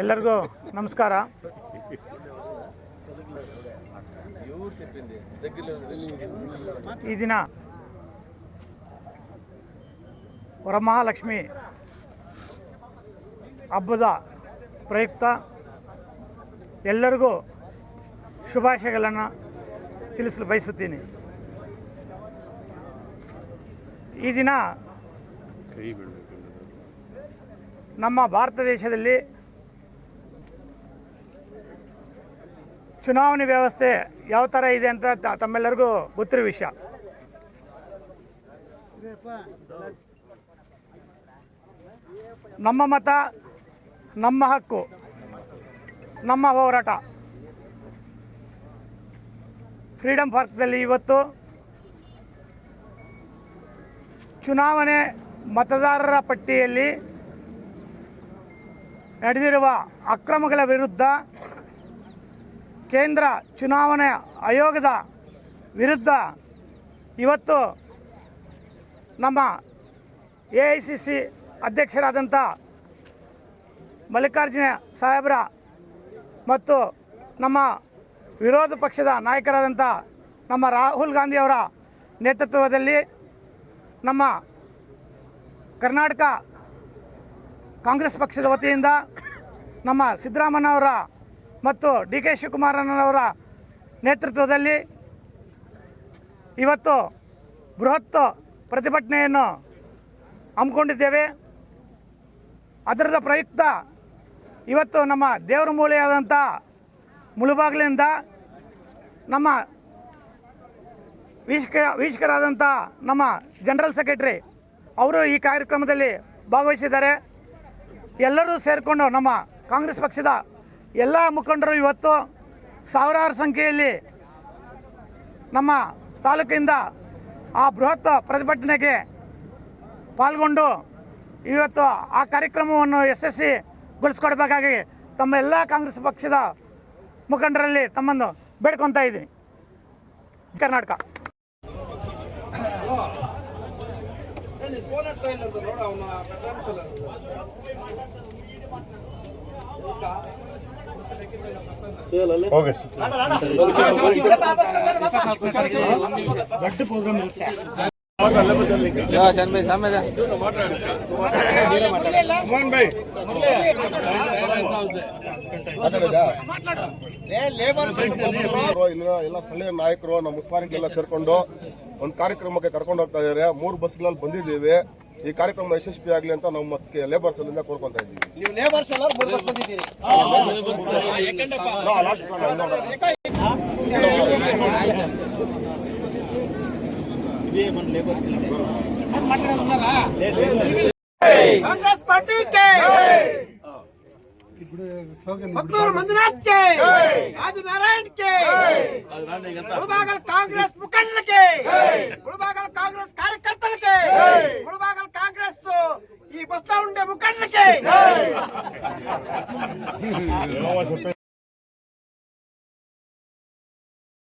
ಎಲ್ಲರಿಗೂ ನಮಸ್ಕಾರ. ಈ ದಿನ ವರಮಹಾಲಕ್ಷ್ಮಿ ಹಬ್ಬದ ಪ್ರಯುಕ್ತ ಎಲ್ಲರಿಗೂ ಶುಭಾಶಯಗಳನ್ನು ತಿಳಿಸಲು ಬಯಸುತ್ತೀನಿ. ಈ ದಿನ ನಮ್ಮ ಭಾರತ ದೇಶದಲ್ಲಿ ಚುನಾವಣೆ ವ್ಯವಸ್ಥೆ ಯಾವ ಥರ ಇದೆ ಅಂತ ತಮ್ಮೆಲ್ಲರಿಗೂ ಗೊತ್ತಿರೋ ವಿಷಯ. ನಮ್ಮ ಮತ ನಮ್ಮ ಹಕ್ಕು ನಮ್ಮ ಹೋರಾಟ. ಫ್ರೀಡಮ್ ಪಾರ್ಕ್ದಲ್ಲಿ ಇವತ್ತು ಚುನಾವಣೆ ಮತದಾರರ ಪಟ್ಟಿಯಲ್ಲಿ ನಡೆದಿರುವ ಅಕ್ರಮಗಳ ವಿರುದ್ಧ ಕೇಂದ್ರ ಚುನಾವಣಾ ಆಯೋಗದ ವಿರುದ್ಧ ಇವತ್ತು ನಮ್ಮ AICC ಅಧ್ಯಕ್ಷರಾದಂಥ ಮಲ್ಲಿಕಾರ್ಜುನ ಸಾಹೇಬ್ರ ಮತ್ತು ನಮ್ಮ ವಿರೋಧ ಪಕ್ಷದ ನಾಯಕರಾದಂಥ ನಮ್ಮ ರಾಹುಲ್ ಗಾಂಧಿಯವರ ನೇತೃತ್ವದಲ್ಲಿ ನಮ್ಮ ಕರ್ನಾಟಕ ಕಾಂಗ್ರೆಸ್ ಪಕ್ಷದ ವತಿಯಿಂದ ನಮ್ಮ ಸಿದ್ದರಾಮಯ್ಯನವರ ಮತ್ತು DK ಶಿವಕುಮಾರಣ್ಣನವರ ನೇತೃತ್ವದಲ್ಲಿ ಇವತ್ತು ಬೃಹತ್ ಪ್ರತಿಭಟನೆಯನ್ನು ಹಮ್ಮಿಕೊಂಡಿದ್ದೇವೆ. ಅದರದ ಪ್ರಯುಕ್ತ ಇವತ್ತು ನಮ್ಮ ದೇವರ ಮೂಲೆಯಾದಂಥ ಮುಳುಬಾಗಿಲಿಂದ ನಮ್ಮ ವೀಕ್ಷಕರಾದಂಥ ನಮ್ಮ ಜನರಲ್ ಸೆಕ್ರೆಟರಿ ಅವರು ಈ ಕಾರ್ಯಕ್ರಮದಲ್ಲಿ ಭಾಗವಹಿಸಿದ್ದಾರೆ. ಎಲ್ಲರೂ ಸೇರಿಕೊಂಡು ನಮ್ಮ ಕಾಂಗ್ರೆಸ್ ಪಕ್ಷದ ಎಲ್ಲ ಮುಖಂಡರು ಇವತ್ತು ಸಾವಿರಾರು ಸಂಖ್ಯೆಯಲ್ಲಿ ನಮ್ಮ ತಾಲೂಕಿಂದ ಆ ಬೃಹತ್ ಪ್ರತಿಭಟನೆಗೆ ಪಾಲ್ಗೊಂಡು ಇವತ್ತು ಆ ಕಾರ್ಯಕ್ರಮವನ್ನು ಯಶಸ್ವಿಗೊಳಿಸ್ಕೊಡ್ಬೇಕಾಗಿ ತಮ್ಮ ಎಲ್ಲ ಕಾಂಗ್ರೆಸ್ ಪಕ್ಷದ ಮುಖಂಡರಲ್ಲಿ ತಮ್ಮನ್ನು ಬೇಡ್ಕೊತಾ ಇದ್ದೀನಿ. ಕರ್ನಾಟಕ. ಎಲ್ಲ ಸ್ಥಳೀಯ ನಾಯಕರು ನಮ್ಮ ಮುನ್ಸಿಪಾಲಿಟಿ ಎಲ್ಲ ಸೇರ್ಕೊಂಡು ಒಂದು ಕಾರ್ಯಕ್ರಮಕ್ಕೆ ಕರ್ಕೊಂಡು ಹೋಗ್ತಾ ಇದ್ದಾರೆ. 3 ಬಸ್ಗಳಲ್ಲಿ ಬಂದಿದ್ದೀವಿ. ಈ ಕಾರ್ಯಕ್ರಮ ಯಶಸ್ವಿ ಆಗಲಿ ಅಂತ ನಮ್ಮ ಲೇಬರ್ಸ್ ಅಲ್ಲಿಂದ ಕೋರ್ಕೊಂತಾ ಇದ್ದೀವಿ. कांग्रेस पार्टी के मत्तूर मंजुनाथ के आज नारायण के कांग्रेस मुखंड के